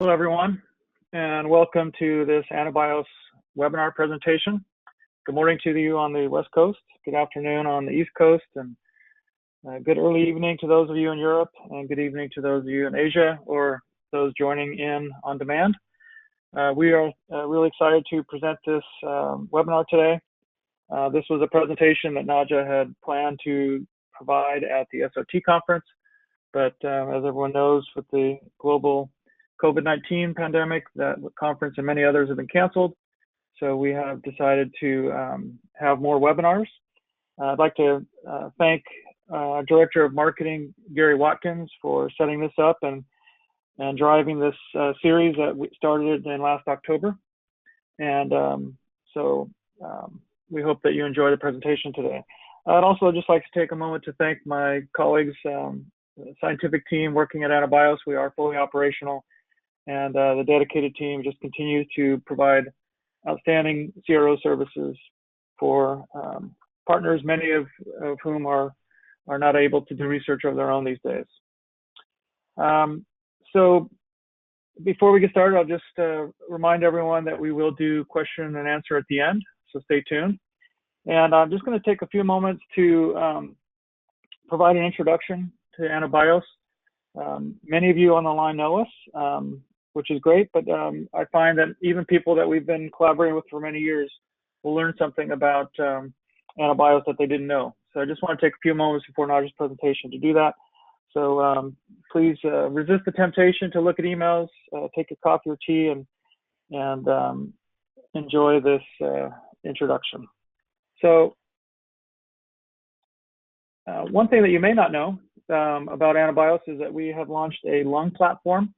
Hello, everyone, and welcome to this AnaBios webinar presentation. Good morning to you on the West Coast, good afternoon on the East Coast, and good early evening to those of you in Europe, and good evening to those of you in Asia or those joining in on demand. We are really excited to present this webinar today. This was a presentation that Najah had planned to provide at the SOT conference, but as everyone knows, with the global COVID-19 pandemic, that conference and many others have been canceled. So we have decided to have more webinars. I'd like to thank Director of Marketing, Gary Watkins, for setting this up and driving this series that we started in last October. And we hope that you enjoy the presentation today. I'd also just like to take a moment to thank my colleagues, scientific team working at AnaBios. We are fully operational, and the dedicated team just continues to provide outstanding CRO services for partners, many of whom are not able to do research of their own these days. So before we get started, I'll just remind everyone that we will do question and answer at the end, so stay tuned. And I'm just going to take a few moments to provide an introduction to AnaBios. Many of you on the line know us, which is great, but I find that even people that we've been collaborating with for many years will learn something about AnaBios that they didn't know. So I just want to take a few moments before Najah's presentation to do that. So please resist the temptation to look at emails, take a coffee or tea, and enjoy this introduction. So one thing that you may not know about AnaBios is that we have launched a lung platform,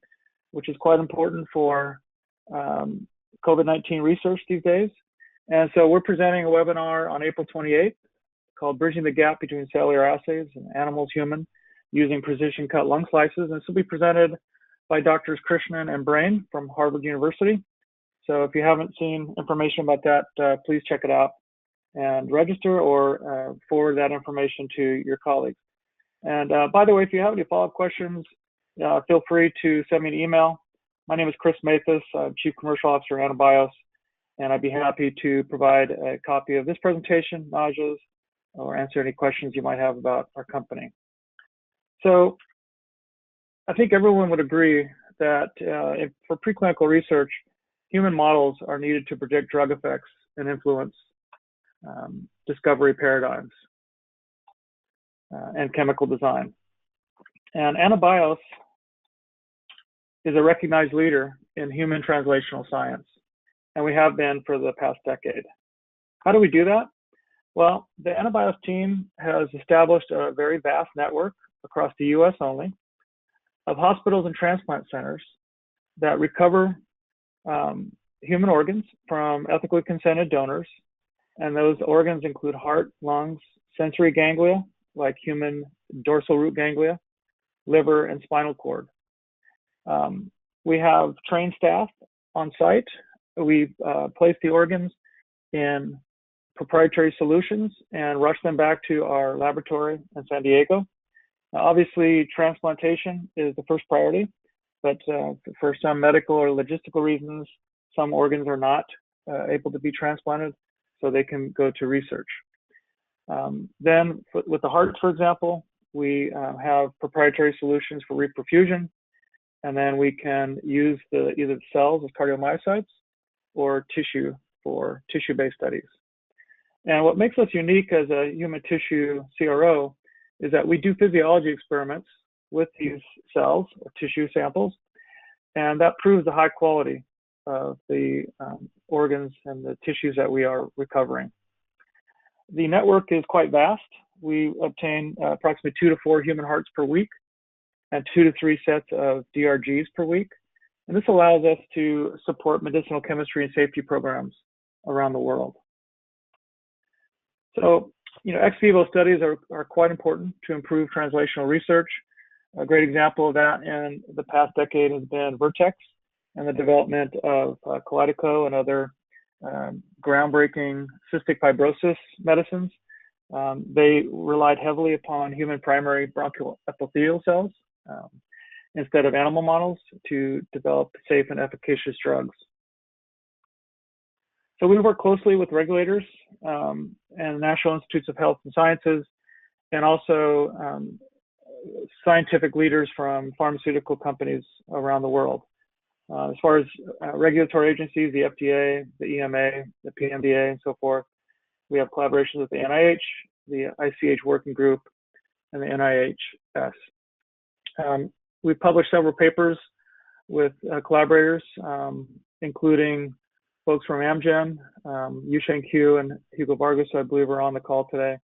which is quite important for COVID-19 research these days. And so we're presenting a webinar on April 28th called Bridging the Gap Between Cellular Assays and Animals Human Using Precision Cut Lung Slices. And this will be presented by Drs. Krishnan and Brain from Harvard University. So if you haven't seen information about that, please check it out and register or forward that information to your colleagues. And by the way, if you have any follow-up questions, feel free to send me an email. My name is Chris Mathis. I'm Chief Commercial Officer at AnaBios, and I'd be happy to provide a copy of this presentation, Najah's, or answer any questions you might have about our company. So I think everyone would agree that for preclinical research, human models are needed to predict drug effects and influence discovery paradigms and chemical design. And AnaBios is a recognized leader in human translational science, and we have been for the past decade. How do we do that? Well, the AnaBios team has established a very vast network across the US only of hospitals and transplant centers that recover human organs from ethically consented donors. And those organs include heart, lungs, sensory ganglia, like human dorsal root ganglia, liver, and spinal cord. We have trained staff on site. We place the organs in proprietary solutions and rush them back to our laboratory in San Diego. Now, obviously, transplantation is the first priority, but for some medical or logistical reasons, some organs are not able to be transplanted, so they can go to research. Then with the heart, for example, we have proprietary solutions for reperfusion, and then we can use either the cells as cardiomyocytes or tissue for tissue-based studies. And what makes us unique as a human tissue CRO is that we do physiology experiments with these cells or tissue samples, and that proves the high quality of the organs and the tissues that we are recovering. The network is quite vast. We obtain approximately 2 to 4 human hearts per week and 2 to 3 sets of DRGs per week. And this allows us to support medicinal chemistry and safety programs around the world. So, ex vivo studies are quite important to improve translational research. A great example of that in the past decade has been Vertex and the development of Kalydeco and other groundbreaking cystic fibrosis medicines. They relied heavily upon human primary bronchial epithelial cells. instead of animal models to develop safe and efficacious drugs. So we work closely with regulators and National Institutes of Health and Sciences, and also scientific leaders from pharmaceutical companies around the world. As far as regulatory agencies, the FDA, the EMA, the PMDA, and so forth, we have collaborations with the NIH, the ICH Working Group, and the NIHS. We've published several papers with collaborators, including folks from Amgen, Yusheng Q, and Hugo Vargas, who I believe are on the call today,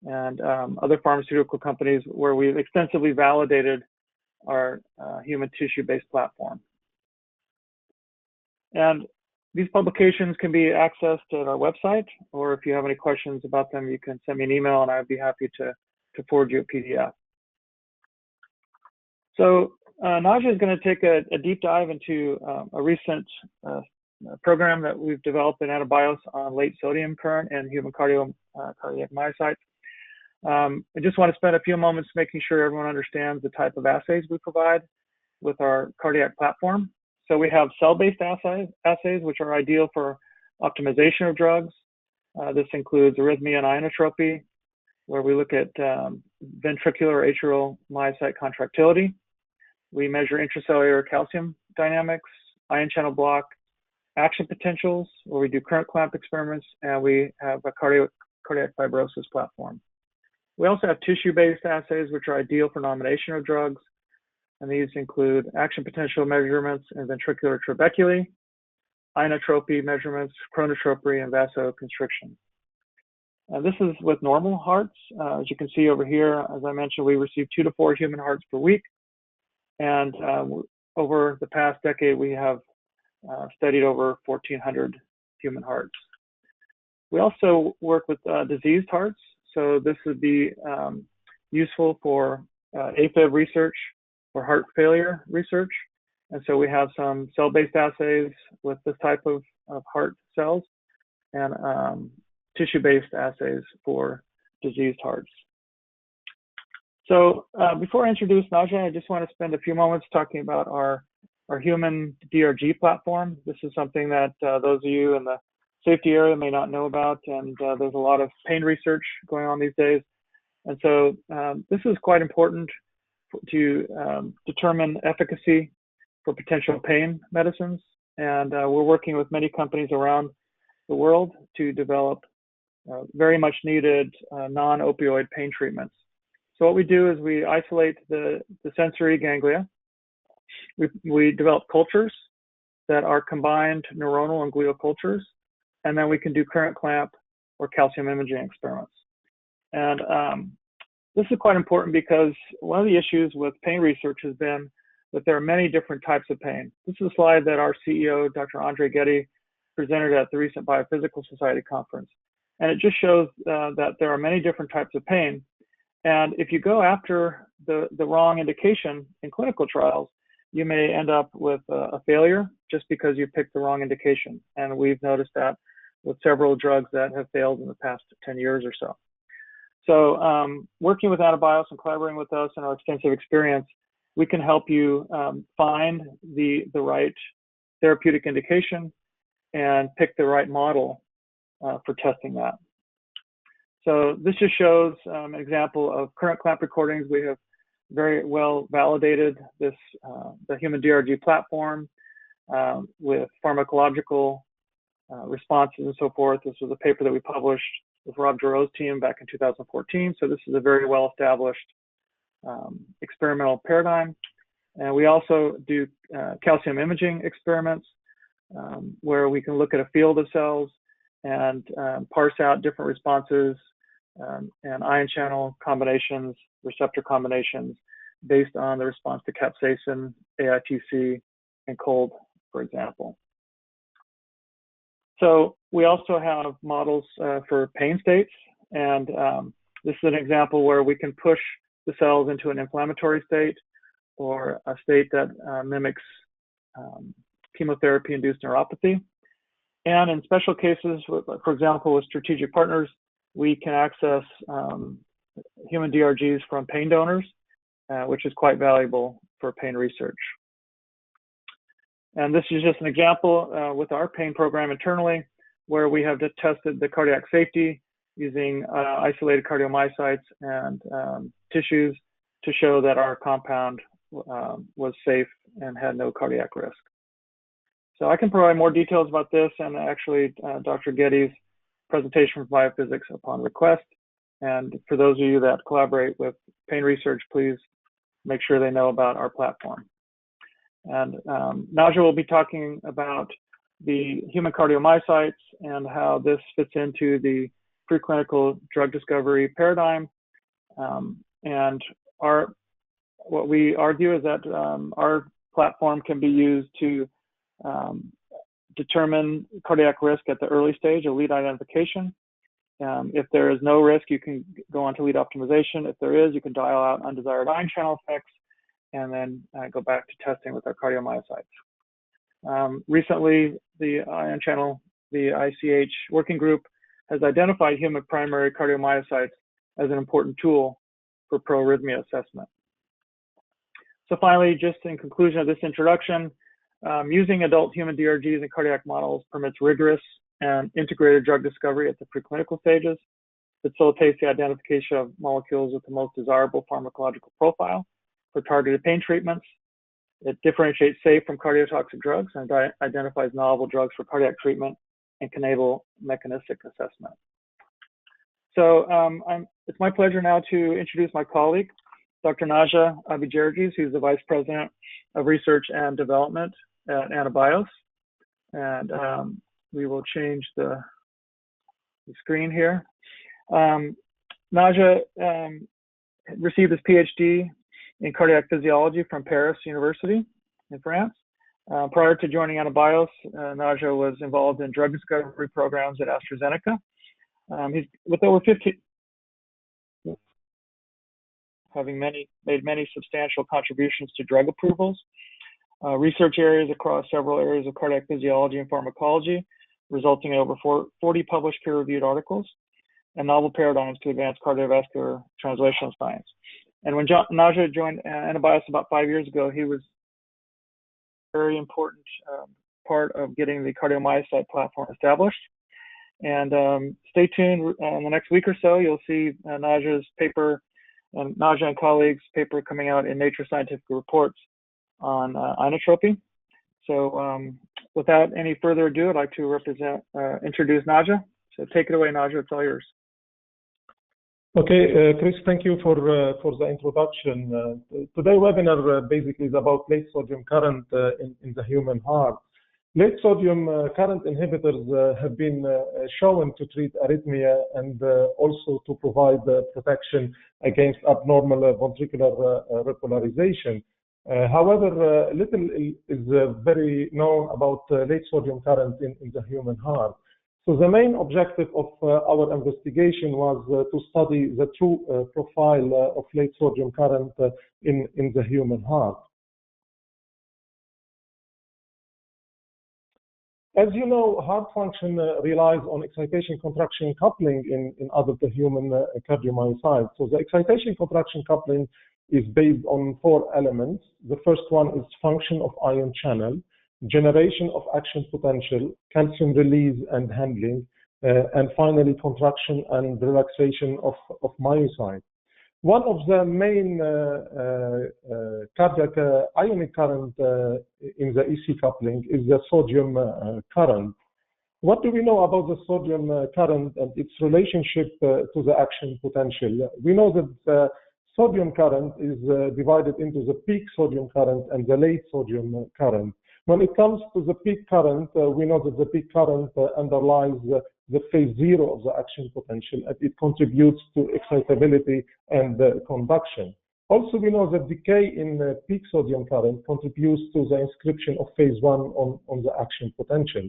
and other pharmaceutical companies where we've extensively validated our human tissue-based platform. And these publications can be accessed at our website, or if you have any questions about them, you can send me an email and I'd be happy to forward you a PDF. So Najah is going to take a deep dive into a recent program that we've developed in AnaBios on late sodium current and human cardiac myocytes. I just want to spend a few moments making sure everyone understands the type of assays we provide with our cardiac platform. So we have cell-based assays, which are ideal for optimization of drugs. This includes arrhythmia and inotropy, where we look at ventricular atrial myocyte contractility. We measure intracellular calcium dynamics, ion channel block, action potentials, where we do current clamp experiments, and we have a cardiac fibrosis platform. We also have tissue-based assays, which are ideal for nomination of drugs. And these include action potential measurements in ventricular trabeculae, inotropy measurements, chronotropy, and vasoconstriction. This is with normal hearts. As you can see over here, as I mentioned, we receive 2 to 4 human hearts per week. And over the past decade, we have studied over 1,400 human hearts. We also work with diseased hearts. So this would be useful for AFib research or heart failure research. And so we have some cell-based assays with this type of heart cells and tissue-based assays for diseased hearts. So before I introduce Najah, I just want to spend a few moments talking about our human DRG platform. This is something that those of you in the safety area may not know about, and there's a lot of pain research going on these days. And so this is quite important to determine efficacy for potential pain medicines. And we're working with many companies around the world to develop very much needed non-opioid pain treatments. So what we do is we isolate the sensory ganglia. We develop cultures that are combined neuronal and glial cultures, and then we can do current clamp or calcium imaging experiments. And this is quite important because one of the issues with pain research has been that there are many different types of pain. This is a slide that our CEO, Dr. Andre Getty, presented at the recent Biophysical Society conference. And it just shows that there are many different types of pain. And if you go after the wrong indication in clinical trials, you may end up with a failure just because you picked the wrong indication. And we've noticed that with several drugs that have failed in the past 10 years or so. So working with AnaBios and collaborating with us and our extensive experience, we can help you find the right therapeutic indication and pick the right model for testing that. So this just shows an example of current clamp recordings. We have very well validated this the human DRG platform with pharmacological responses and so forth. This was a paper that we published with Rob Giroux's team back in 2014. So this is a very well-established experimental paradigm. And we also do calcium imaging experiments where we can look at a field of cells and parse out different responses and ion channel combinations, receptor combinations based on the response to capsaicin, AITC, and cold, for example. So we also have models for pain states, and this is an example where we can push the cells into an inflammatory state or a state that mimics chemotherapy-induced neuropathy. And in special cases, for example, with strategic partners, we can access human DRGs from pain donors, which is quite valuable for pain research. And this is just an example with our pain program internally, where we have just tested the cardiac safety using isolated cardiomyocytes and tissues to show that our compound was safe and had no cardiac risk. So I can provide more details about this and actually Dr. Getty's presentation from biophysics upon request. And for those of you that collaborate with pain research, please make sure they know about our platform. And Najah will be talking about the human cardiomyocytes and how this fits into the preclinical drug discovery paradigm. And what we argue is that our platform can be used to determine cardiac risk at the early stage of lead identification. If there is no risk, you can go on to lead optimization. If there is, you can dial out undesired ion channel effects and then go back to testing with our cardiomyocytes. Recently, the ion channel, the ICH working group has identified human primary cardiomyocytes as an important tool for pro-arrhythmia assessment. So finally, just in conclusion of this introduction, using adult human DRGs in cardiac models permits rigorous and integrated drug discovery at the preclinical stages, facilitates the identification of molecules with the most desirable pharmacological profile for targeted pain treatments. It differentiates safe from cardiotoxic drugs and identifies novel drugs for cardiac treatment and can enable mechanistic assessment. So it's my pleasure now to introduce my colleague, Dr. Najah Abi-Gerges, who's the Vice President of Research and Development at AnaBios. And we will change the screen here. Najah received his PhD in cardiac physiology from Paris University in France. Prior to joining AnaBios, Najah was involved in drug discovery programs at AstraZeneca. He's with over 15, having made many substantial contributions to drug approvals, research areas across several areas of cardiac physiology and pharmacology, resulting in over 40 published peer-reviewed articles, and novel paradigms to advance cardiovascular translational science. And when Najah joined AnaBios about 5 years ago, he was a very important part of getting the cardiomyocyte platform established. And stay tuned in the next week or so, you'll see Najah's paper and Najah and colleagues' paper coming out in Nature Scientific Reports on inotropy. So without any further ado, I'd like to introduce Najah. So take it away, Najah, it's all yours. Okay, Chris, thank you for the introduction. Today's webinar basically is about late sodium current in the human heart. Late sodium current inhibitors have been shown to treat arrhythmia and also to provide protection against abnormal ventricular repolarization. However, little is very known about late sodium current in the human heart. So the main objective of our investigation was to study the true profile of late sodium current in the human heart. As you know, heart function relies on excitation-contraction coupling in adult human cardiomyocytes. So the excitation-contraction coupling is based on 4 elements. The first one is function of ion channel, generation of action potential, calcium release and handling, and finally contraction and relaxation of myocyte. One of the main cardiac ionic current in the EC coupling is the sodium current. What do we know about the sodium current and its relationship to the action potential? We know that the sodium current is divided into the peak sodium current and the late sodium current. When it comes to the peak current, we know that the peak current underlies the phase 0 of the action potential, and it contributes to excitability and conduction. Also, we know that decay in peak sodium current contributes to the inscription of phase 1 on the action potential.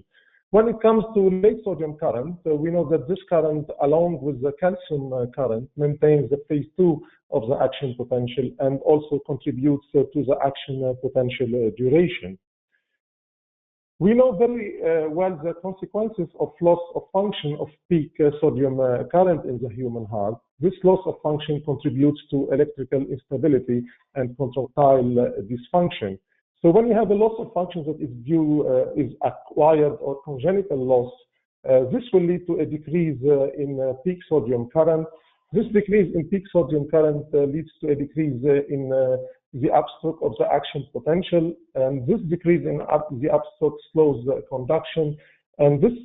When it comes to late sodium current, we know that this current, along with the calcium current, maintains the phase 2 of the action potential and also contributes to the action potential duration. We know very well the consequences of loss of function of peak sodium current in the human heart. This loss of function contributes to electrical instability and contractile dysfunction. So when you have a loss of function that is acquired or congenital loss, this will lead to a decrease in peak sodium current. This decrease in peak sodium current leads to a decrease in the upstroke of the action potential, and this decrease in the upstroke slows conduction, and this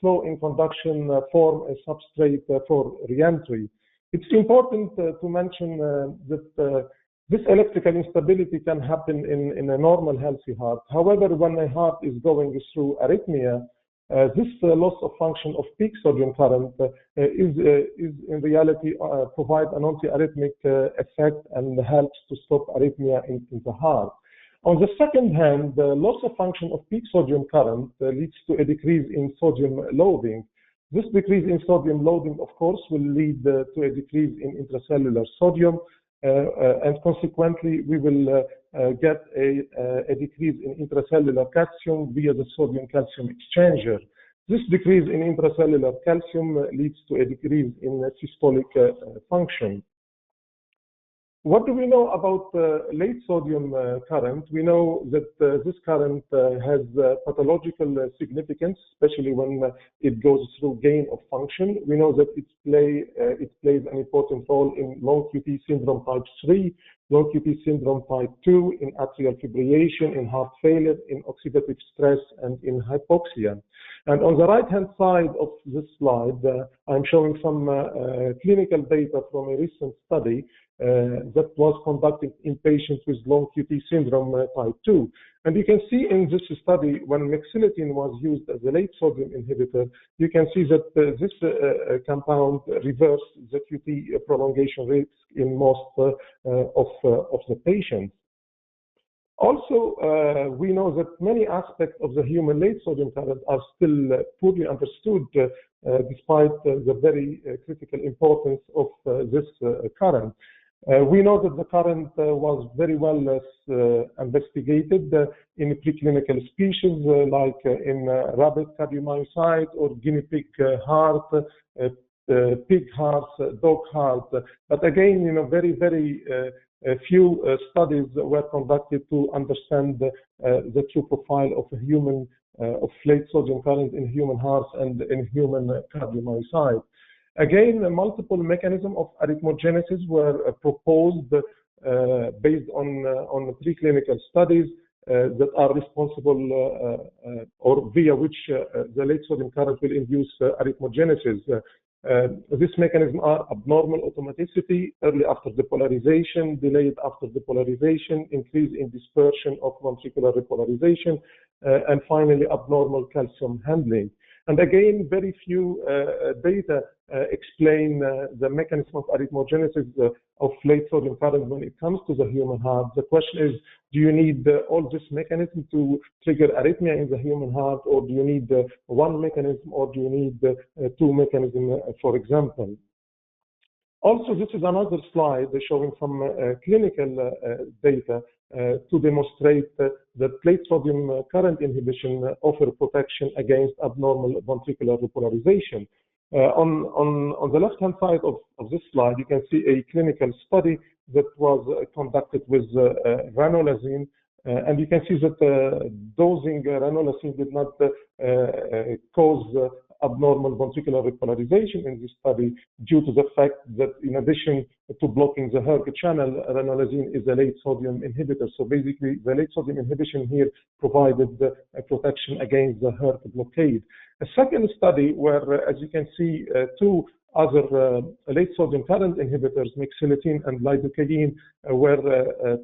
slow in conduction form a substrate for reentry. It's important to mention that this electrical instability can happen in a normal healthy heart. However, when a heart is going through arrhythmia, this loss of function of peak sodium current is in reality provide an antiarrhythmic effect and helps to stop arrhythmia in the heart. On the second hand, the loss of function of peak sodium current leads to a decrease in sodium loading. This decrease in sodium loading, of course, will lead to a decrease in intracellular sodium, and consequently, we will get a decrease in intracellular calcium via the sodium-calcium exchanger. This decrease in intracellular calcium leads to a decrease in systolic function. What do we know about late sodium current? We know that this current has pathological significance, especially when it goes through gain of function. We know that it plays an important role in long QT syndrome type 3, long QT syndrome type 2, in atrial fibrillation, in heart failure, in oxidative stress, and in hypoxia. And on the right-hand side of this slide, I'm showing some clinical data from a recent study that was conducted in patients with long QT syndrome type 2. And you can see in this study, when mexiletine was used as a late sodium inhibitor, you can see that this compound reversed the QT prolongation risk in most of the patients. Also, we know that many aspects of the human late sodium current are still poorly understood, despite the very critical importance of this current. We know that the current was very well investigated in preclinical species like in rabbit cardiomyocyte or guinea pig heart, pig heart, dog heart. But again, very few studies were conducted to understand the true profile of a human of late sodium current in human hearts and in human cardiomyocyte. Again, multiple mechanisms of arrhythmogenesis were proposed based on preclinical studies that are responsible or via which the late sodium current will induce arrhythmogenesis. These mechanisms are abnormal automaticity, early after depolarization, delayed after depolarization, increase in dispersion of ventricular repolarization, and finally abnormal calcium handling. And again, very few data explain the mechanism of arrhythmogenesis of late sodium current when it comes to the human heart. The question is, do you need all this mechanism to trigger arrhythmia in the human heart, or do you need one mechanism, or do you need two mechanisms, for example? Also, this is another slide showing some clinical data to demonstrate that late sodium current inhibition offers protection against abnormal ventricular repolarization. On the left-hand side of this slide, you can see a clinical study that was conducted with ranolazine, and you can see that dosing ranolazine did not cause abnormal ventricular repolarization in this study due to the fact that in addition to blocking the hERG channel, ranolazine is a late sodium inhibitor. So basically, the late sodium inhibition here provided a protection against the hERG blockade. A second study where, as you can see, two other late sodium current inhibitors, mexiletine and lidocaine, were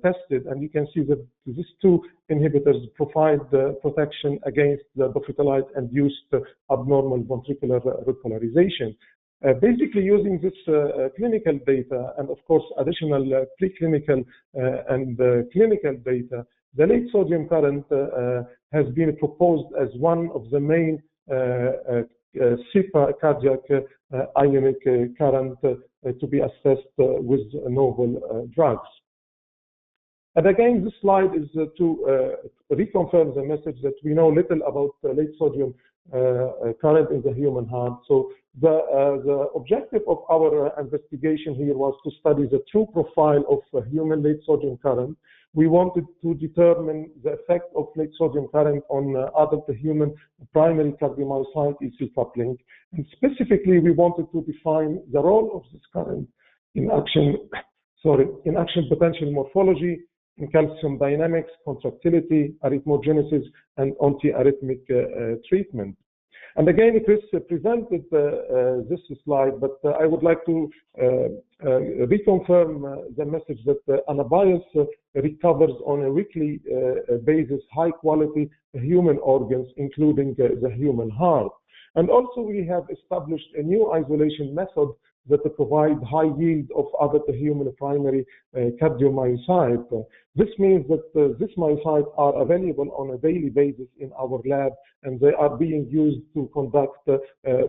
tested, and you can see that these two inhibitors provide protection against the dophytalite-induced abnormal ventricular repolarization. Basically, using this clinical data and, of course, additional preclinical and clinical data, the late sodium current has been proposed as one of the main CIPA cardiac ionic current to be assessed with novel drugs. And again, this slide is to reconfirm the message that we know little about late sodium current in the human heart. So The objective of our investigation here was to study the true profile of human late sodium current. We wanted to determine the effect of late sodium current on adult human primary cardiomyocyte EC coupling. And specifically, we wanted to define the role of this current in action potential morphology, in calcium dynamics, contractility, arrhythmogenesis, and antiarrhythmic treatment. And again, Chris presented this slide, but I would like to reconfirm the message that AnaBios recovers on a weekly basis high-quality human organs, including the human heart. And also, we have established a new isolation method that provide high yield of other human primary cardiomyocyte. This means that these myocytes are available on a daily basis in our lab, and they are being used to conduct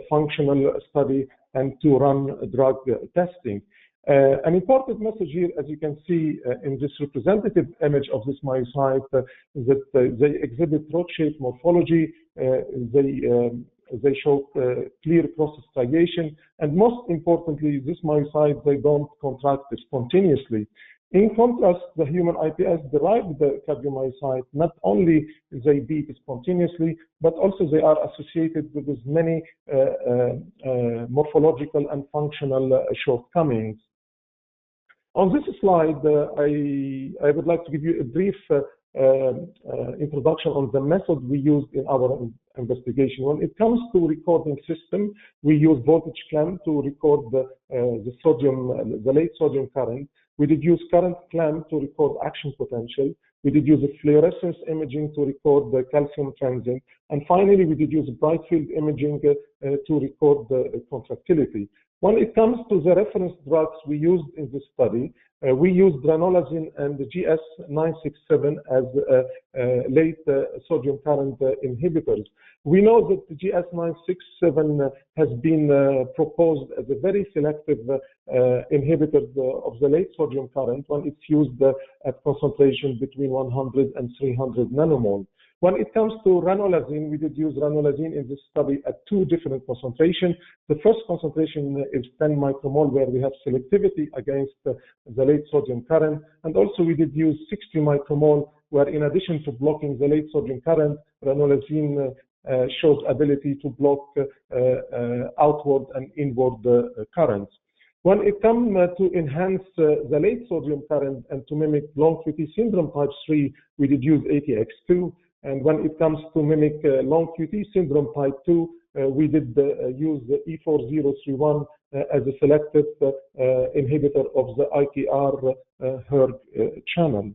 functional study and to run drug testing. An important message here, as you can see in this representative image of this myocyte, is that they exhibit rod-shaped morphology. They show clear process striation, and most importantly, these myocytes, they don't contract spontaneously. In contrast, the human iPS-derived cardiomyocyte, not only they beat spontaneously, but also they are associated with many morphological and functional shortcomings. On this slide, I would like to give you a brief introduction on the method we used in our investigation. When it comes to recording system, we use voltage clamp to record the late sodium current. We did use current clamp to record action potential. We did use a fluorescence imaging to record the calcium transient. And finally, we did use bright field imaging to record the contractility. When it comes to the reference drugs we used in this study, we used ranolazine and the GS967 as late sodium current inhibitors. We know that the GS967 has been proposed as a very selective inhibitor of the late sodium current when it's used at concentration between 100 and 300 nanomole. When it comes to ranolazine, we did use ranolazine in this study at two different concentrations. The first concentration is 10 micromole, where we have selectivity against the late sodium current. And also we did use 60 micromole, where in addition to blocking the late sodium current, ranolazine shows ability to block outward and inward currents. When it comes to enhance the late sodium current and to mimic long QT syndrome type 3, we did use ATX2. And when it comes to mimic long QT syndrome type 2, we did use the E4031 as a selective inhibitor of the ITR hERG channel.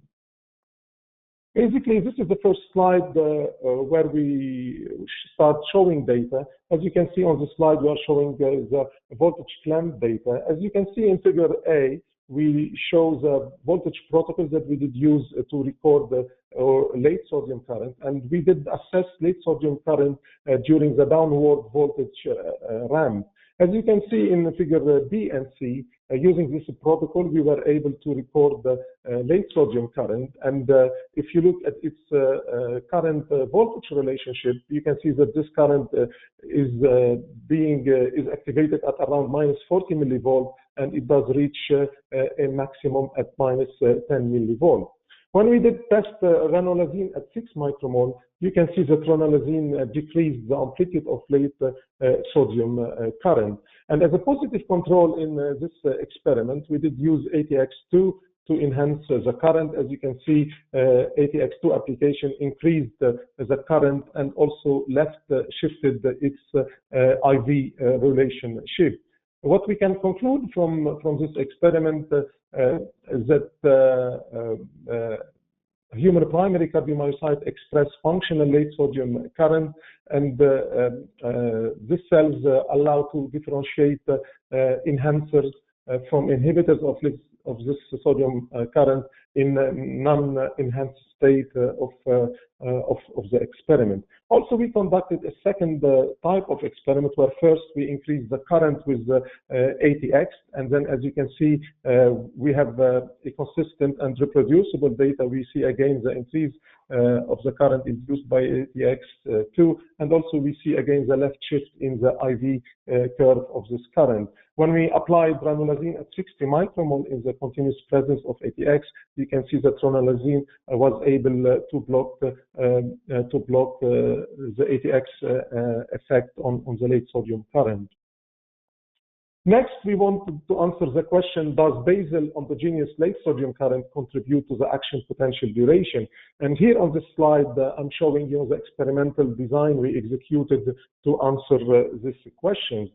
Basically, this is the first slide where we start showing data. As you can see on the slide, we are showing the voltage clamp data. As you can see in figure A, we show the voltage protocols that we did use to record the late sodium current, and we did assess late sodium current during the downward voltage ramp. As you can see in figure B and C, using this protocol, we were able to record the late sodium current. And if you look at its current voltage relationship, you can see that this current is activated at around minus 40 millivolt, and it does reach a maximum at minus 10 millivolt. When we did test ranolazine at 6 micromole, you can see that ranolazine decreased the amplitude of late sodium current. And as a positive control in this experiment, we did use ATX2 to enhance the current. As you can see, ATX2 application increased the current and also shifted its IV relationship. What we can conclude from this experiment is that human primary cardiomyocyte express functional late sodium current, and these cells allow to differentiate enhancers from inhibitors of this sodium current in non-enhanced state of the experiment. Also, we conducted a second type of experiment where first we increased the current with ATX, and then as you can see, we have a consistent and reproducible data. We see again the increase of the current induced by ATX2, and also we see again the left shift in the IV curve of this current. When we applied ranolazine at 60 micromole in the continuous presence of ATX, you can see that ranolazine was able to block the ATX effect on the late sodium current. Next, we wanted to answer the question, does basal endogenous late sodium current contribute to the action potential duration? And here on this slide, I'm showing you the experimental design we executed to answer this question.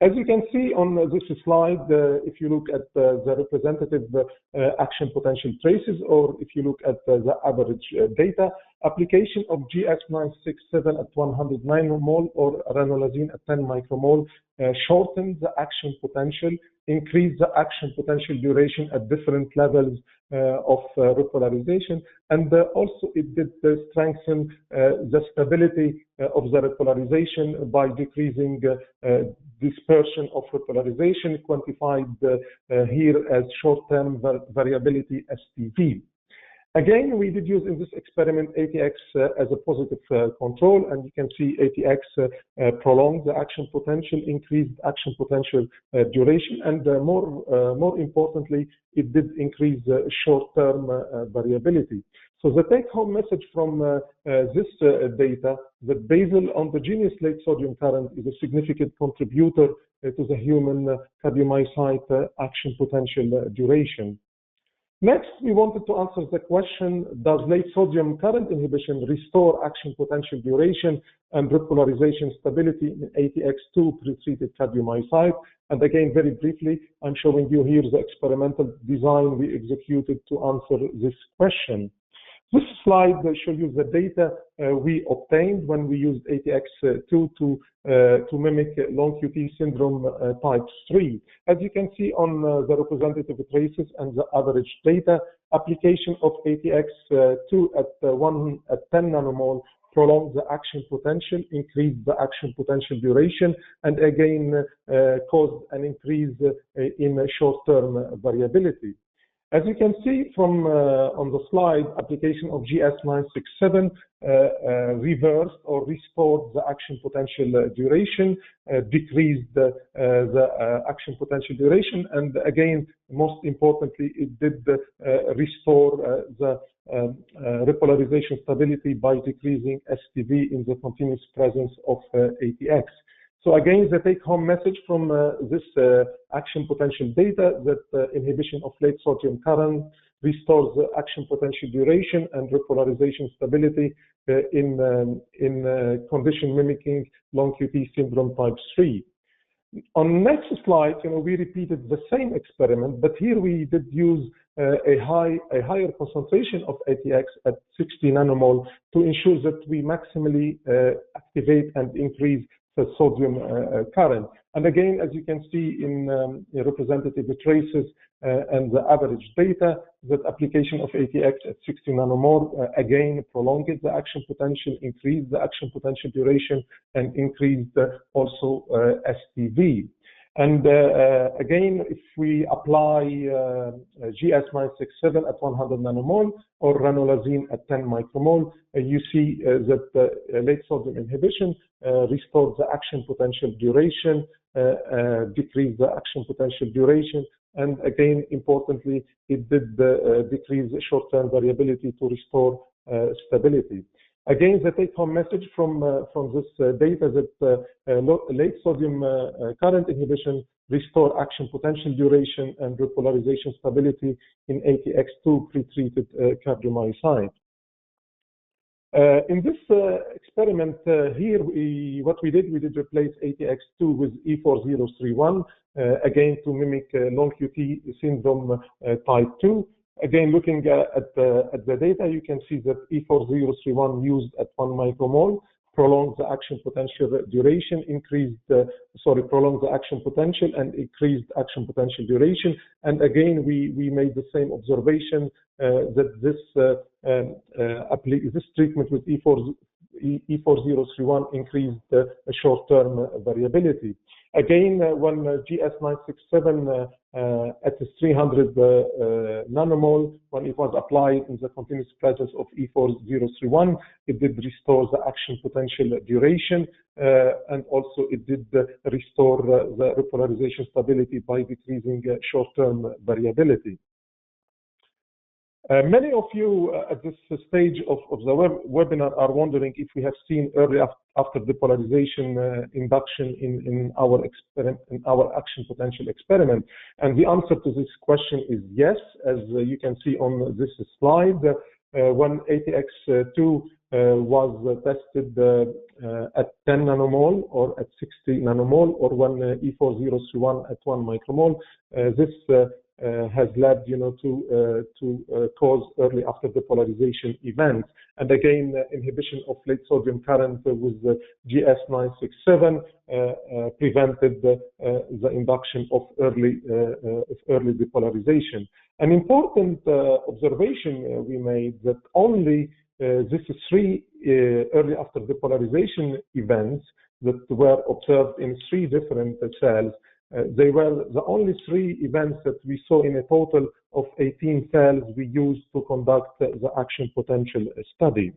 As you can see on this slide, if you look at the representative action potential traces, or if you look at the average data, application of GS967 at 100 nanomole or ranolazine at 10 micromole shortened the action potential, increased the action potential duration at different levels of repolarization, and also it did strengthen the stability of the repolarization by decreasing dispersion of repolarization, quantified here as short-term variability STV. Again, we did use in this experiment ATX as a positive control, and you can see ATX prolonged the action potential, increased action potential duration, and more importantly, it did increase short-term variability. So the take-home message from this data, that basal endogenous late sodium current is a significant contributor to the human cardiomyocyte action potential duration. Next, we wanted to answer the question, does late sodium current inhibition restore action potential duration and repolarization stability in ATX2 pretreated cardiomyocyte? And again, very briefly, I'm showing you here the experimental design we executed to answer this question. This slide shows you the data we obtained when we used ATX2 to mimic long QT syndrome type 3. As you can see on the representative traces and the average data, application of ATX2 at 10 nanomole prolonged the action potential, increased the action potential duration, and again caused an increase in short-term variability. As you can see from on the slide, application of GS967 reversed or restored the action potential duration, decreased the action potential duration, and again, most importantly, it did restore the repolarization stability by decreasing STV in the continuous presence of ATX. So again, the take-home message from this action potential data that inhibition of late sodium current restores the action potential duration and repolarization stability in condition mimicking long QT syndrome type 3. On next slide, we repeated the same experiment, but here we did use a higher concentration of ATX at 60 nanomole to ensure that we maximally activate and increase the sodium current. And again, as you can see in representative traces and the average data, that application of ATX at 60 nanomole again prolonged the action potential, increased the action potential duration, and increased also STV. And again, if we apply GS967 at 100 nanomole or ranolazine at 10 micromole, you see that late sodium inhibition restores the action potential duration, decrease the action potential duration, and again, importantly, it did decrease short-term variability to restore stability. Again, the take-home message from this data that late sodium current inhibition restore action potential duration and repolarization stability in ATX2 pretreated cardiomyocyte. In this experiment here, what we did replace ATX2 with E4031, again to mimic long QT syndrome type 2. Again, looking at the data, you can see that E4031 used at 1 micromole prolonged the action potential duration, prolonged the action potential and increased action potential duration. And again, we made the same observation that this treatment with E4031 increased short-term variability. Again, when GS967 at 300 nanomole, when it was applied in the continuous presence of E4031, it did restore the action potential duration, and also it did restore the repolarization stability by decreasing short-term variability. Many of you at this stage of the webinar are wondering if we have seen early after depolarization induction in our action potential experiment. And the answer to this question is yes, as you can see on this slide. When ATX2 was tested at 10 nanomole or at 60 nanomole, or when E4031 at 1 micromole, this has led, to cause early after depolarization events. And again, inhibition of late sodium current with the GS967 prevented the induction of early depolarization. An important observation we made that only these three early after depolarization events that were observed in 3 different cells, they were the only 3 events that we saw in a total of 18 cells we used to conduct the action potential study.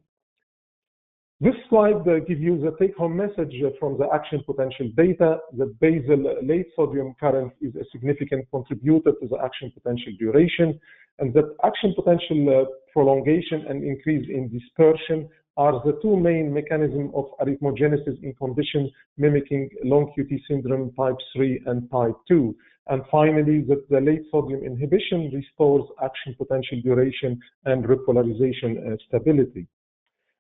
This slide gives you the take-home message from the action potential data that basal late sodium current is a significant contributor to the action potential duration, and that action potential prolongation and increase in dispersion are the 2 main mechanisms of arrhythmogenesis in conditions mimicking long QT syndrome type 3 and type 2. And finally, that the late sodium inhibition restores action potential duration and repolarization stability.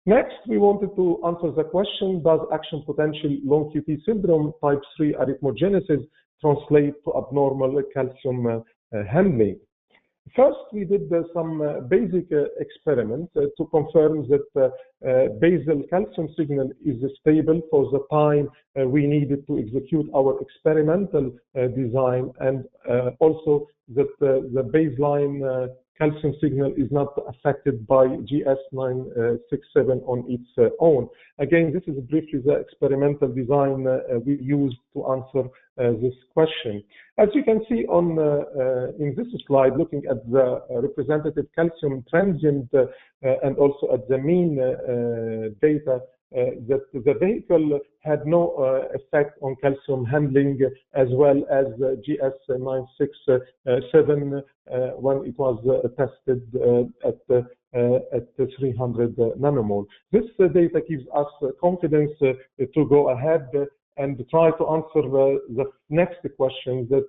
Next, we wanted to answer the question, does action potential long QT syndrome type 3 arrhythmogenesis translate to abnormal calcium handling? First, we did some basic experiments to confirm that basal calcium signal is stable for the time we needed to execute our experimental design, and also that the baseline calcium signal is not affected by GS967 on its own. Again, this is briefly the experimental design we used to answer this question. As you can see on in this slide, looking at the representative calcium transient and also at the mean data, that the vehicle had no effect on calcium handling, as well as GS967 when it was tested at 300 nanomole. This data gives us confidence to go ahead and try to answer the next question, that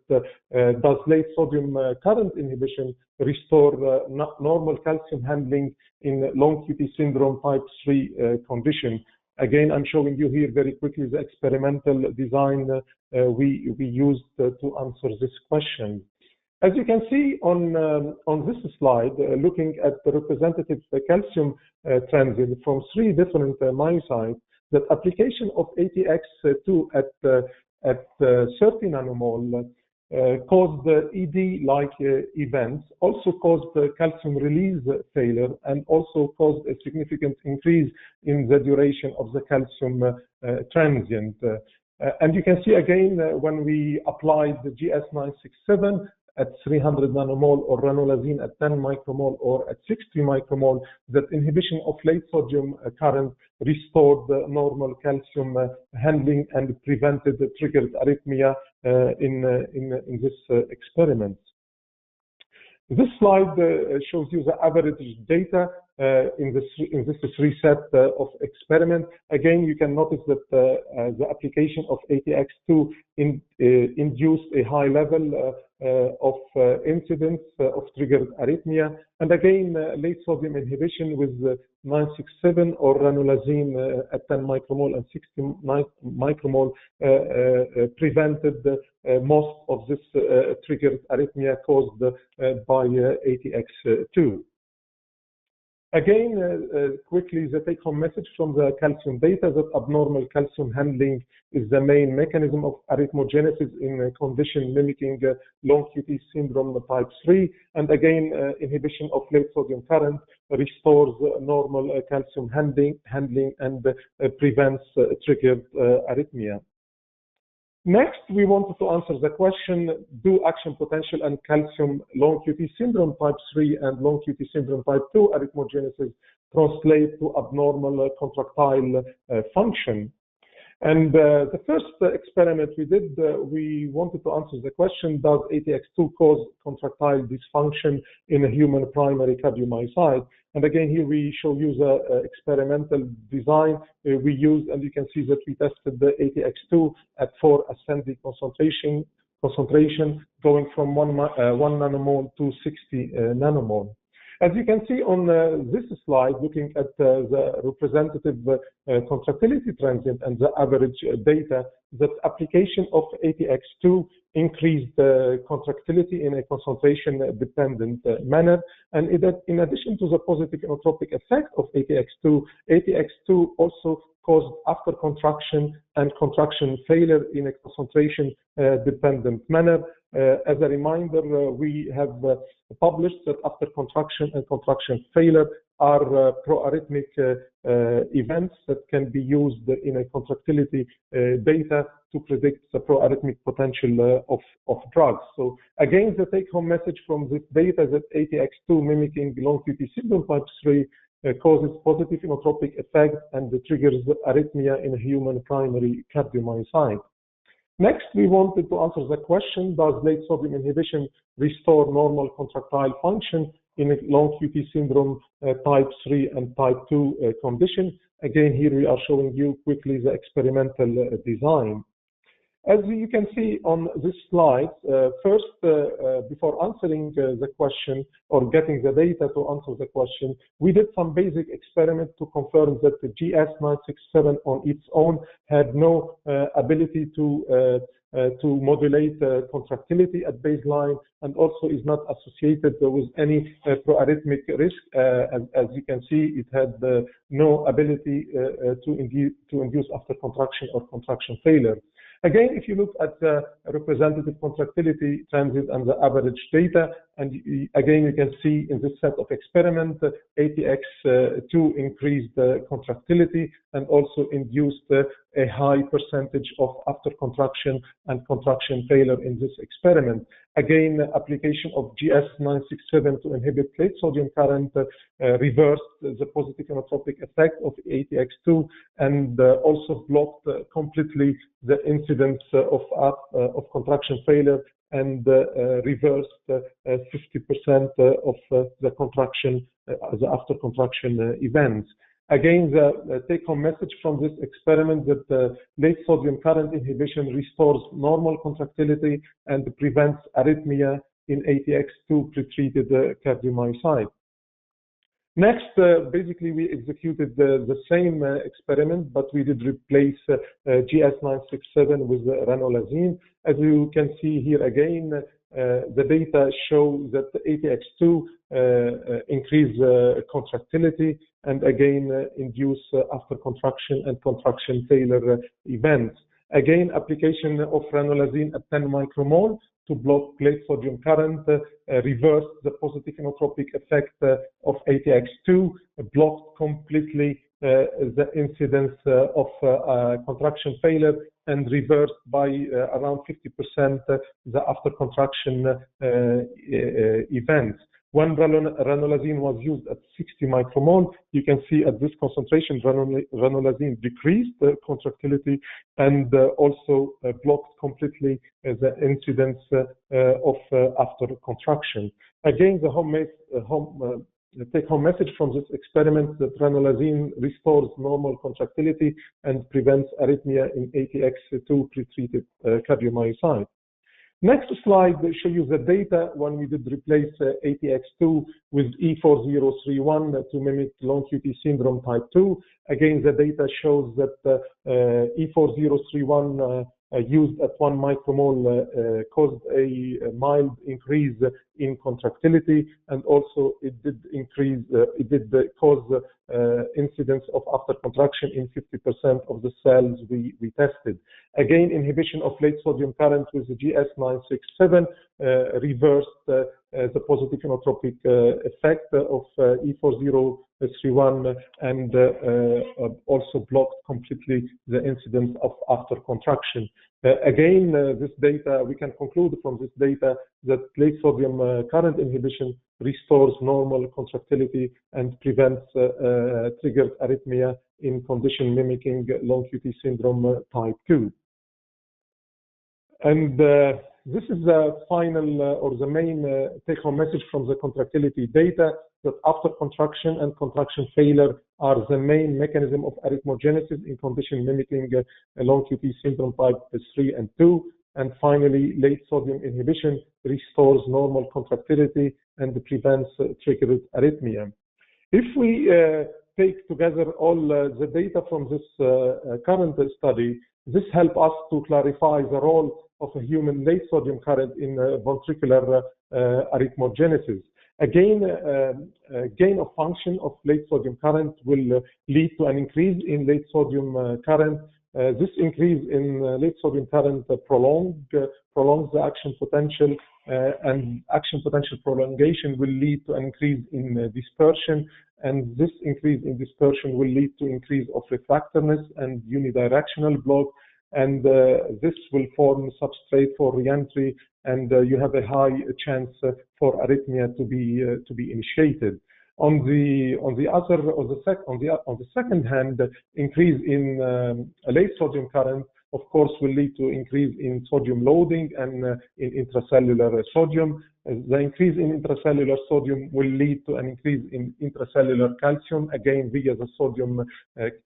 does late sodium current inhibition restore normal calcium handling in long QT syndrome type 3 condition? Again, I'm showing you here very quickly the experimental design we used to answer this question. As you can see on this slide, looking at the representative calcium transient from 3 different myocytes, that application of ATX2 at 30 nanomole caused ED-like events, also caused calcium release failure, and also caused a significant increase in the duration of the calcium transient. And you can see again, when we applied the GS967 at 300 nanomole or ranolazine at 10 micromole or at 60 micromole, that inhibition of late sodium current restored the normal calcium handling and prevented the triggered arrhythmia in this experiment. This slide shows you the average data in this 3 set of experiment. Again, you can notice that the application of ATX2 induced a high level of incidence of triggered arrhythmia. And again, late sodium inhibition with 967 or ranolazine at 10 micromole and 60 micromole prevented most of this triggered arrhythmia caused by ATX2. Again, quickly, the take-home message from the calcium data that abnormal calcium handling is the main mechanism of arrhythmogenesis in a condition mimicking long QT syndrome type 3. And again, inhibition of late sodium current restores normal calcium handling and prevents triggered arrhythmia. Next, we wanted to answer the question, do action potential and calcium long QT syndrome type 3 and long QT syndrome type 2 arrhythmogenesis translate to abnormal contractile function? And the first experiment we did, we wanted to answer the question, does ATX2 cause contractile dysfunction in a human primary cardiomyocyte? And again, here we show you the experimental design we used, and you can see that we tested the ATX2 at 4 ascending concentration going from 1 nanomole to 60 nanomole. As you can see on this slide, looking at the representative contractility transient and the average data, that application of ATX2 increased contractility in a concentration-dependent manner. And in addition to the positive inotropic effect of ATX2, ATX2 also caused after contraction and contraction failure in a concentration-dependent manner. As a reminder, we have published that after contraction and contraction failure are pro-arrhythmic events that can be used in a contractility data to predict the pro-arrhythmic potential of drugs. So again, the take-home message from this data that ATX2 mimicking long QT syndrome type 3 causes positive inotropic effect and triggers arrhythmia in a human primary cardiomyocyte. Next, we wanted to answer the question, does late sodium inhibition restore normal contractile function in a long QT syndrome type 3 and type 2 condition? Again, here we are showing you quickly the experimental design. As you can see on this slide, first, before answering the question or getting the data to answer the question, we did some basic experiment to confirm that the GS967 on its own had no ability to modulate contractility at baseline, and also is not associated with any pro-arrhythmic risk. As you can see, it had no ability to induce after contraction or contraction failure. Again, if you look at the representative contractility transient and the average data, and again, you can see in this set of experiments, ATX2 increased contractility and also induced a high percentage of after contraction and contraction failure in this experiment. Again, application of GS967 to inhibit late sodium current reversed the positive inotropic effect of ATX2 and also blocked completely the incidence of contraction failure and reversed 50% of the contraction, the after contraction events. Again, the take-home message from this experiment that late sodium current inhibition restores normal contractility and prevents arrhythmia in ATX2 pretreated cardiomyocyte. Next, basically, we executed the same experiment, but we did replace GS967 with ranolazine. As you can see here again, the data show that ATX2 increase contractility and again induce after contraction and contraction failure events. Again, application of ranolazine at 10 micromole to block late sodium current reversed the positive inotropic effect of ATX2, blocked completely the incidence of contraction failure and reversed by around 50% the after contraction events. When ranolazine was used at 60 micromole, you can see at this concentration, ranolazine decreased contractility and also blocked completely the incidence of after contraction. Again, the take-home message from this experiment that ranolazine restores normal contractility and prevents arrhythmia in ATX2 pretreated cardiomyocyte. Next slide shows you the data when we did replace ATX2 with E4031 to mimic long QT syndrome type 2. Again, the data shows that E4031 used at 1 micromole caused a mild increase in contractility, and also it did cause incidence of after contraction in 50% of the cells we tested. Again, inhibition of late sodium current with the GS967 reversed the positive inotropic effect of E4031 and also blocked completely the incidence of after contraction. Again, this data, we can conclude from this data that late sodium current inhibition restores normal contractility and prevents triggered arrhythmia in condition mimicking long QT syndrome type 2. And this is the final or the main take-home message from the contractility data, that after contraction and contraction failure are the main mechanism of arrhythmogenesis in condition mimicking long QT syndrome type 3 and 2. And finally, late sodium inhibition restores normal contractility and prevents triggered arrhythmia. If we take together all the data from this current study, this helps us to clarify the role of a human late sodium current in ventricular arrhythmogenesis. Again, gain of function of late sodium current will lead to an increase in late sodium current. This increase in late sodium current prolongs the action potential, and action potential prolongation will lead to an increase in dispersion, and this increase in dispersion will lead to increase of refractoriness and unidirectional block, and this will form substrate for reentry, and you have a high chance for arrhythmia to be initiated. On the second hand, increase in late sodium current, of course, will lead to increase in sodium loading and in intracellular sodium. The increase in intracellular sodium will lead to an increase in intracellular calcium, again via the sodium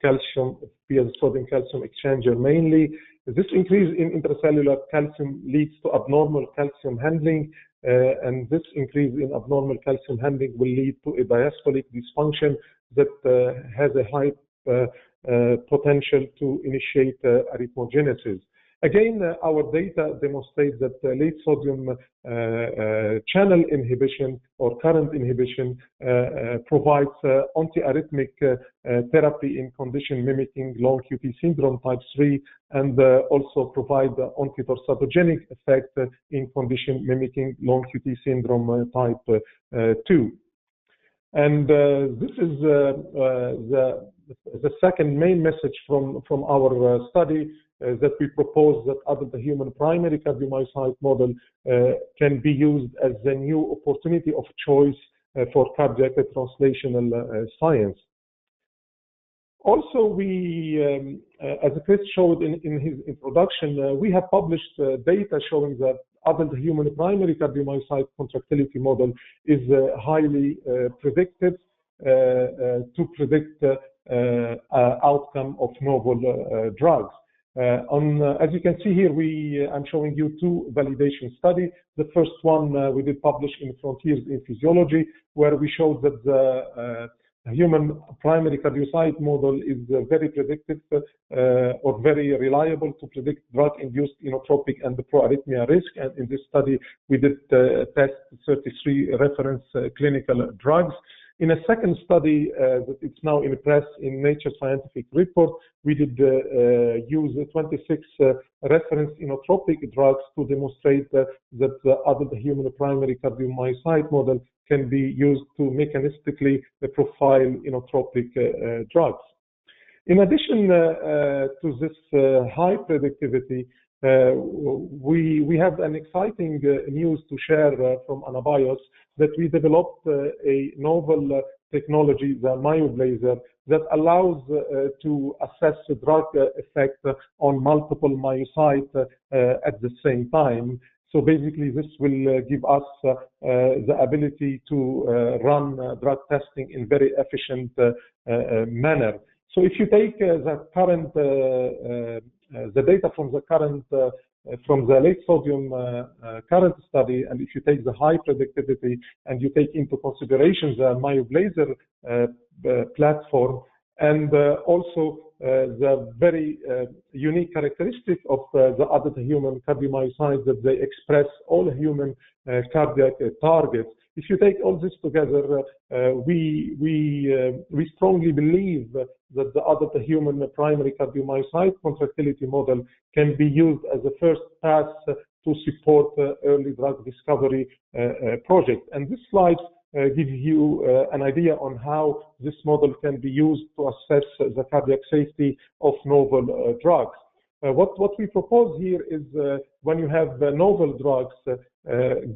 calcium exchanger mainly. This increase in intracellular calcium leads to abnormal calcium handling, and this increase in abnormal calcium handling will lead to a diastolic dysfunction that has a high potential to initiate arrhythmogenesis. Again, our data demonstrate that late sodium channel inhibition or current inhibition provides antiarrhythmic therapy in condition mimicking long QT syndrome type 3, and also provide antitorsatogenic effect in condition mimicking long QT syndrome type 2. And this is the second main message from our study, that we propose that adult human primary cardiomyocyte model can be used as the new opportunity of choice for cardiac translational science. Also, we, as Chris showed in his introduction, we have published data showing that adult human primary cardiomyocyte contractility model is highly predictive to predict outcome of novel drugs. As you can see here, I'm showing you two validation studies. The first one we did publish in Frontiers in Physiology, where we showed that the human primary cardiocyte model is very predictive or very reliable to predict drug-induced inotropic and proarrhythmia risk. And in this study, we did test 33 reference clinical drugs. In a second study that it's now in press in Nature Scientific Report, we did use 26 reference inotropic drugs to demonstrate that the adult human primary cardiomyocyte model can be used to mechanistically profile inotropic drugs. In addition to this high predictivity, we have an exciting news to share from AnaBios, that we developed a novel technology, the myoblazer, that allows to assess the drug effect on multiple myocytes at the same time. So basically, this will give us the ability to run drug testing in very efficient manner. So if you take the current, the data from the current, from the late sodium current study, and if you take the high predictivity and you take into consideration the myoblazer platform, And also the very unique characteristic of the adult human cardiomyocytes that they express all human cardiac targets. If you take all this together, we strongly believe that the adult human primary cardiomyocyte contractility model can be used as a first pass to support early drug discovery projects. And this slide gives you an idea on how this model can be used to assess the cardiac safety of novel drugs. What we propose here is when you have novel drugs,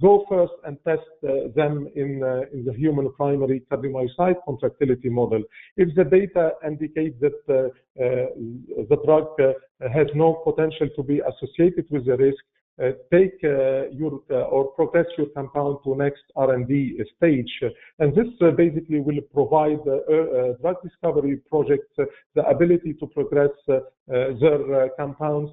go first and test them in the human primary cardiomyocyte contractility model. If the data indicates that the drug has no potential to be associated with the risk, take or progress your compound to next R&D stage. And this basically will provide drug discovery projects the ability to progress their compounds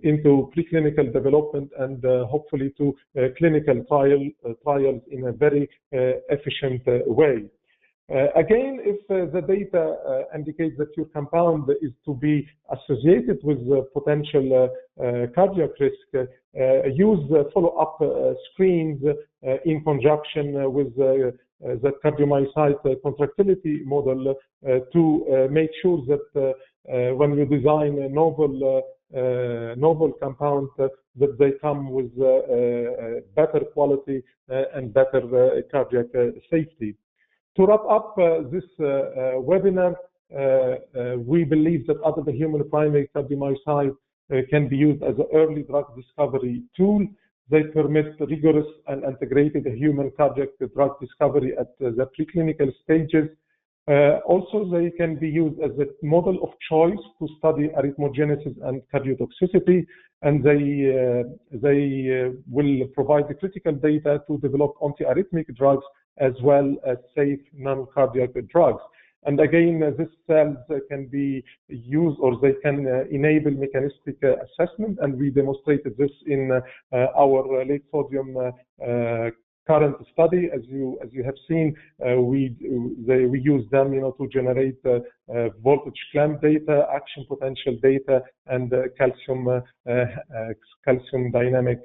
into preclinical development and hopefully to clinical trials in a very efficient way. Again, if the data indicates that your compound is to be associated with potential cardiac risk, use follow-up screens in conjunction with the cardiomyocyte contractility model to make sure that when you design a novel compound, that they come with better quality and better cardiac safety. To wrap up this webinar, we believe that adult human primary cardiomyocyte can be used as an early drug discovery tool. They permit rigorous and integrated human cardiac drug discovery at the preclinical stages. Also, they can be used as a model of choice to study arrhythmogenesis and cardiotoxicity, and they will provide the critical data to develop antiarrhythmic drugs as well as safe non-cardiac drugs. And again, these cells can be used, or they can enable mechanistic assessment, and we demonstrated this in our late sodium current study. As you have seen, we use them, to generate voltage clamp data, action potential data, and calcium dynamic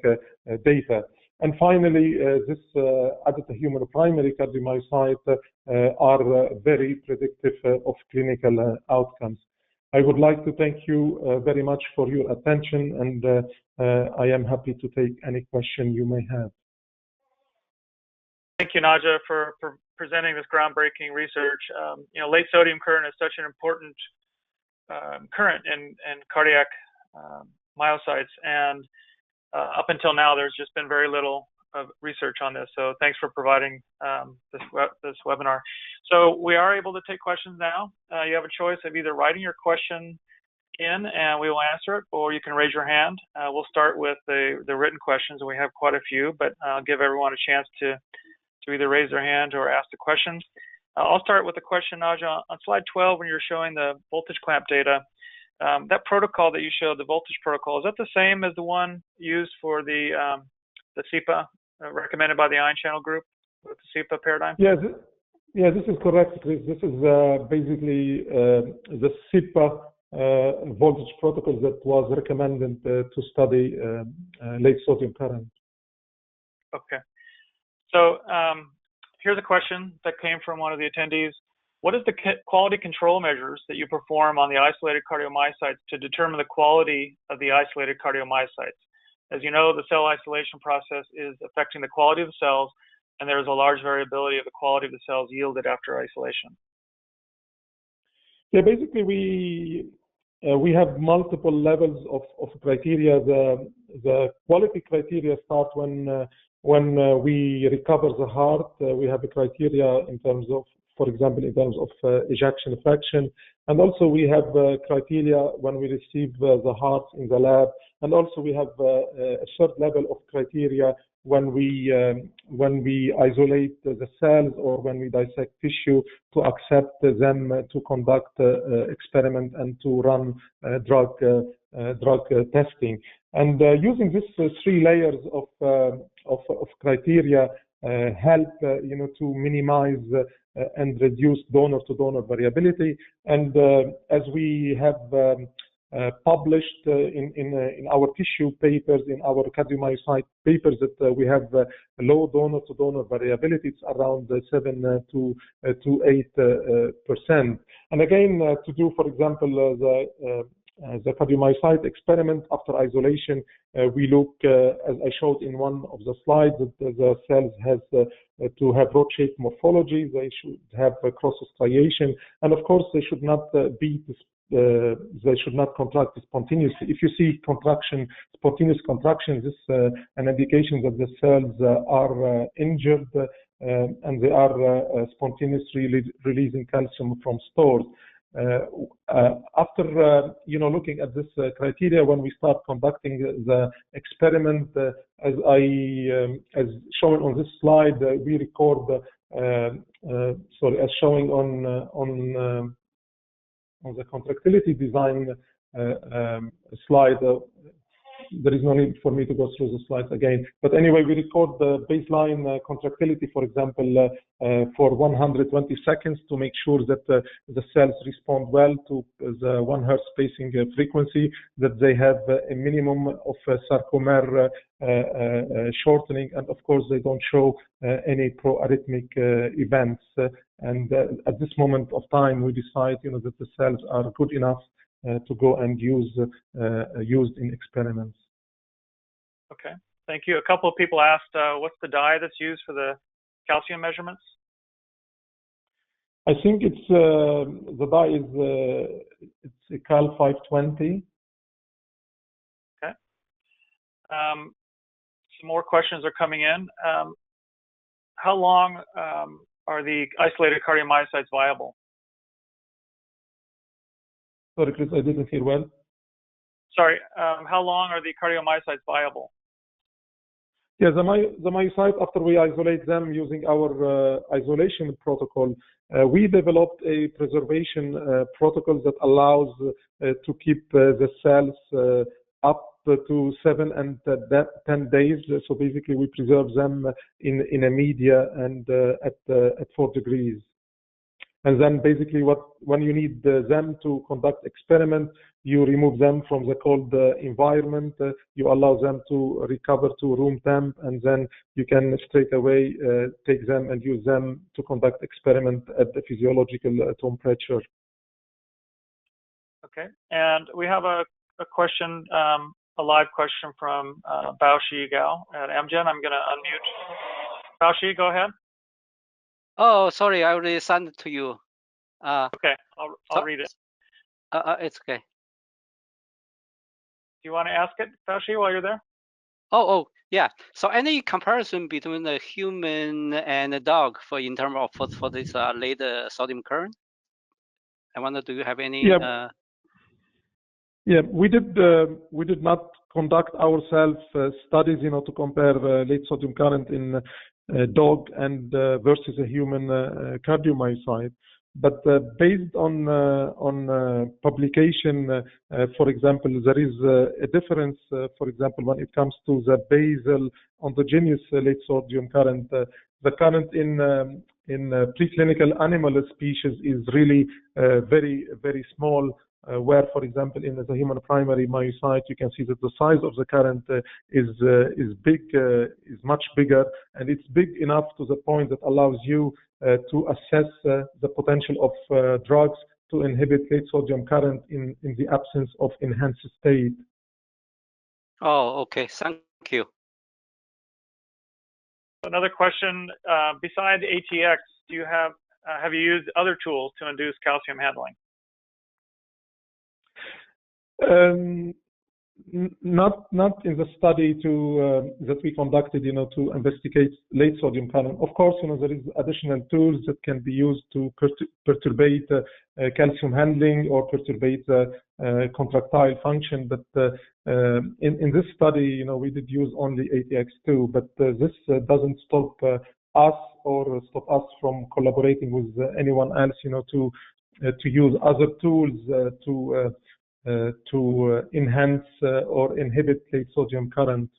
data. And finally, this adult human primary cardiomyocyte are very predictive of clinical outcomes. I would like to thank you very much for your attention, and I am happy to take any question you may have. Thank you, Najah, for presenting this groundbreaking research. Late sodium current is such an important current in cardiac myocytes, and up until now, there's just been very little research on this. So thanks for providing this webinar. So we are able to take questions now. You have a choice of either writing your question in and we will answer it, or you can raise your hand. We'll start with the written questions, and we have quite a few, but I'll give everyone a chance to either raise their hand or ask the questions. I'll start with a question, Najah. On slide 12, when you're showing the voltage clamp data, that protocol that you showed, the voltage protocol, is that the same as the one used for the CEPA recommended by the ion channel group with the CEPA paradigm? Yeah, this is correct, Chris. This is basically the CEPA voltage protocol that was recommended to study late sodium current. Okay. So here's a question that came from one of the attendees. What is the quality control measures that you perform on the isolated cardiomyocytes to determine the quality of the isolated cardiomyocytes? As you know, the cell isolation process is affecting the quality of the cells, and there is a large variability of the quality of the cells yielded after isolation. Yeah, basically we have multiple levels of criteria. The quality criteria start when we recover the heart. We have a criteria in terms of, for example, in terms of ejection fraction. And also we have criteria when we receive the heart in the lab. And also we have a third level of criteria when we isolate the cells or when we dissect tissue to accept them to conduct experiment and to run drug testing. And using these three layers of criteria, help to minimize and reduce donor-to-donor variability. And as we have published in our tissue papers, in our cardiomyocyte papers, that we have low donor-to-donor variability. It's around 7 to 8%. And again, to do, for example, the cardiomyocyte experiment after isolation, we look, as I showed in one of the slides, that the cells has to have rod-shaped morphology. They should have a cross-striation, and of course, they should not they should not contract spontaneously. If you see spontaneous contraction, this is an indication that the cells are injured and they are spontaneously releasing calcium from stores. After looking at this criteria, when we start conducting the experiment, as shown on this slide, we record as showing on the contractility design slide. There is no need for me to go through the slides again. But anyway, we record the baseline contractility, for example, for 120 seconds to make sure that the cells respond well to the 1 Hz spacing frequency, that they have a minimum of sarcomere shortening, and of course, they don't show any pro-arrhythmic events. And at this moment of time, we decide that the cells are good enough to go and used in experiments. Okay, thank you. A couple of people asked, what's the dye that's used for the calcium measurements? I think it's the dye is it's a Cal 520. Okay. Some more questions are coming in. How long are the isolated cardiomyocytes viable? Sorry, Chris, I didn't hear well. Sorry, how long are the cardiomyocytes viable? Yeah, the myocyte, after we isolate them using our isolation protocol, we developed a preservation protocol that allows to keep the cells up to 7 and 10 days. So basically, we preserve them in a media and at 4 degrees. And then basically when you need them to conduct experiment, you remove them from the cold environment, you allow them to recover to room temp, and then you can straight away take them and use them to conduct experiment at the physiological temperature. Okay, and we have a question, a live question from Baoshi Gao at Amgen. I'm gonna unmute. Baoshi, go ahead. Oh, sorry, I already sent it to you. Okay, I'll read it. It's okay. Do you want to ask it, Baoshi, while you're there? Oh, yeah. So any comparison between the human and the dog in terms of for this late sodium current? I wonder, do you have any? Yeah, yeah, we did not conduct ourselves studies, to compare late sodium current in dog and versus a human cardiomyocyte. But based on publication, for example, there is a difference. For example, when it comes to the basal endogenous late sodium current, the current in preclinical animal species is really very, very small. Where, for example, in the human primary myocyte, you can see that the size of the current is much bigger, and it's big enough to the point that allows you to assess the potential of drugs to inhibit late sodium current in the absence of enhanced state. Oh, okay. Thank you. Another question: besides ATX, do you have you used other tools to induce calcium handling? Not in the study that we conducted, to investigate late sodium current. Of course, there is additional tools that can be used to perturbate calcium handling or perturbate contractile function. But in this study, we did use only ATX2. But this doesn't stop us or stop us from collaborating with anyone else, to use other tools to enhance or inhibit late sodium current.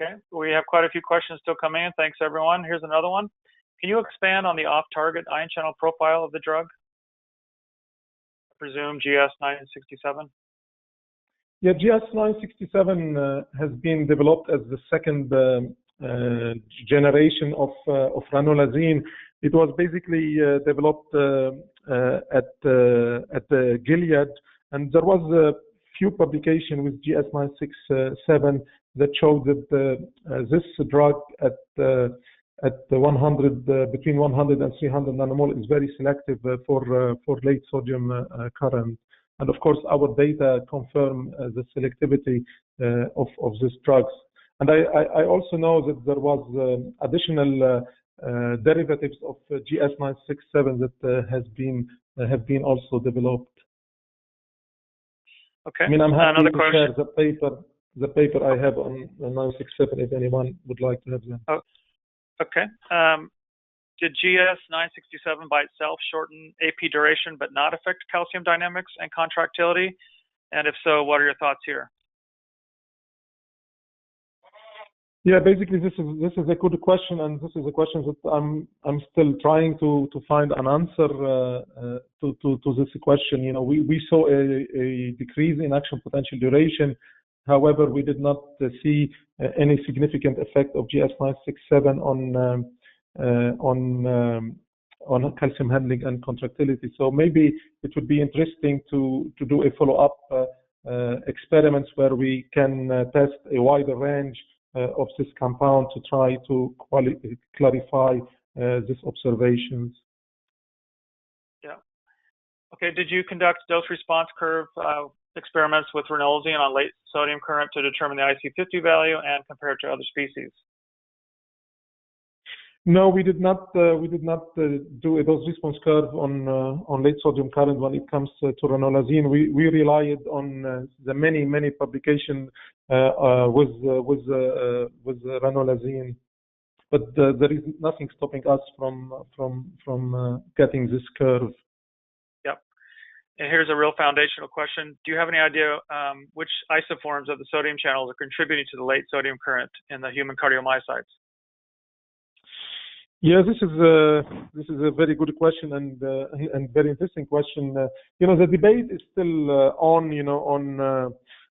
Okay, we have quite a few questions still coming in. Thanks, everyone. Here's another one. Can you expand on the off-target ion channel profile of the drug? I presume GS967? Yeah, GS967 has been developed as the second generation of ranolazine. It was basically developed at Gilead, and there was a few publications with GS967 that showed that this drug at 100 between 100 and 300 nanomole is very selective for late sodium current. And of course, our data confirm the selectivity of these drugs. And I also know that there was additional derivatives of GS967 that have been also developed. Okay. I mean, I'm happy Another to question. share the paper I have on 967 if anyone would like to have them. Oh, okay. Did GS967 by itself shorten AP duration but not affect calcium dynamics and contractility? And if so, what are your thoughts here? Yeah, basically this is a good question, and this is a question that I'm still trying to find an answer to this question. You know, we saw a decrease in action potential duration. However, we did not see any significant effect of GS967 on calcium handling and contractility. So maybe it would be interesting to do a follow-up experiments where we can test a wider range of this compound to try to clarify these observations. Yeah. Okay. Did you conduct dose response curve experiments with ranolazine on late sodium current to determine the IC50 value and compare it to other species? No, we did not. We did not do a dose response curve on late sodium current when it comes to ranolazine. We relied on the many publications with ranolazine, but there is nothing stopping us from getting this curve. Yep. And here's a real foundational question: do you have any idea which isoforms of the sodium channels are contributing to the late sodium current in the human cardiomyocytes? Yeah, this is a very good question and very interesting question. You know, the debate is still on. You know,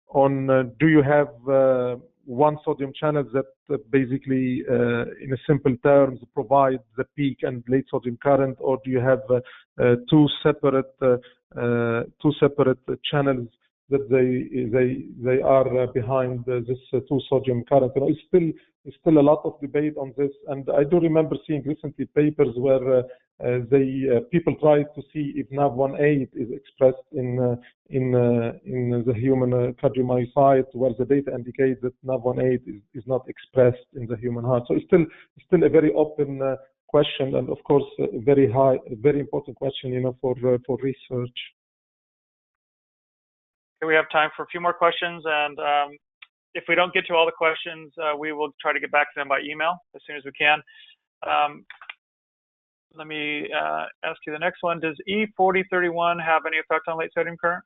on do you have one sodium channel that basically, in a simple terms, provide the peak and late sodium current, or do you have two separate channels that they are behind this two sodium current? You know, it's still a lot of debate on this, and I do remember seeing recently papers where people tried to see if NaV1.8 is expressed in the human cardiomyocyte, where the data indicates that NaV1.8 is not expressed in the human heart. So it's still a very open question, and of course a very important question, you know, for research. Okay, we have time for a few more questions, and if we don't get to all the questions, we will try to get back to them by email as soon as we can. Let me ask you the next one. Does E4031 have any effect on late sodium current?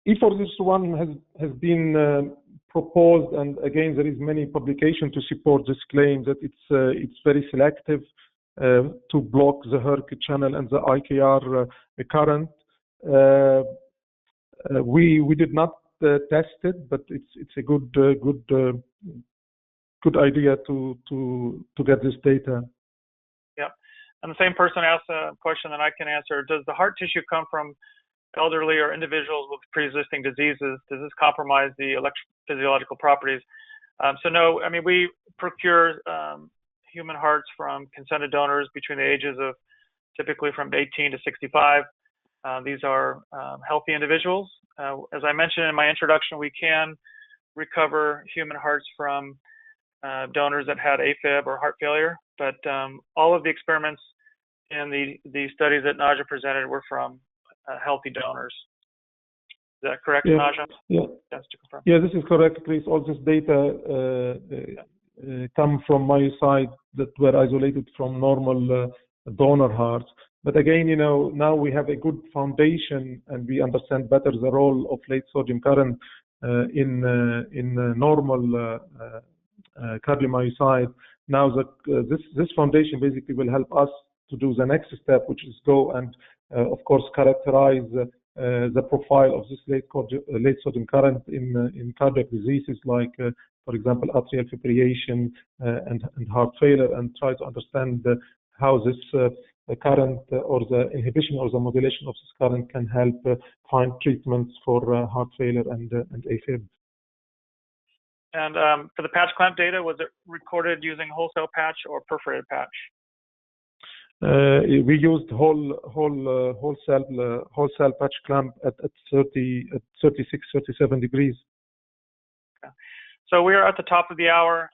E4031 has been proposed, and again there is many publications to support this claim that it's very selective to block the HERC channel and the IKR current. We did not test it, but it's a good idea to get this data. Yeah, and the same person asked a question that I can answer. Does the heart tissue come from elderly or individuals with pre-existing diseases? Does this compromise the electrophysiological properties? So no, I mean, we procure human hearts from consented donors between the ages of typically from 18 to 65. These are healthy individuals. As I mentioned in my introduction, we can recover human hearts from donors that had AFib or heart failure, but all of the experiments and the studies that Najah presented were from healthy donors. Is that correct, yeah, Najah? Yeah. Just to confirm. Yeah, this is correct, Chris. All this data come from my side that were isolated from normal donor hearts. But again, now we have a good foundation and we understand better the role of late sodium current in normal cardiomyocyte. Now that this foundation basically will help us to do the next step, which is go and of course characterize the profile of this late sodium current in cardiac diseases like, for example, atrial fibrillation and heart failure, and try to understand how this current or the inhibition or the modulation of this current can help find treatments for heart failure and AFib. And for the patch clamp data, was it recorded using whole cell patch or perforated patch? We used whole cell patch clamp at 36, 37 degrees. Okay. So we are at the top of the hour.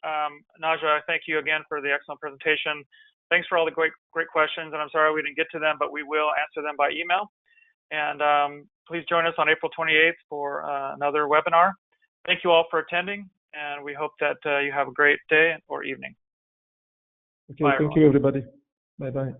Najah, thank you again for the excellent presentation. Thanks for all the great questions, and I'm sorry we didn't get to them, but we will answer them by email. And please join us on April 28th for another webinar. Thank you all for attending, and we hope that you have a great day or evening. Okay, thank you, everybody. Bye-bye.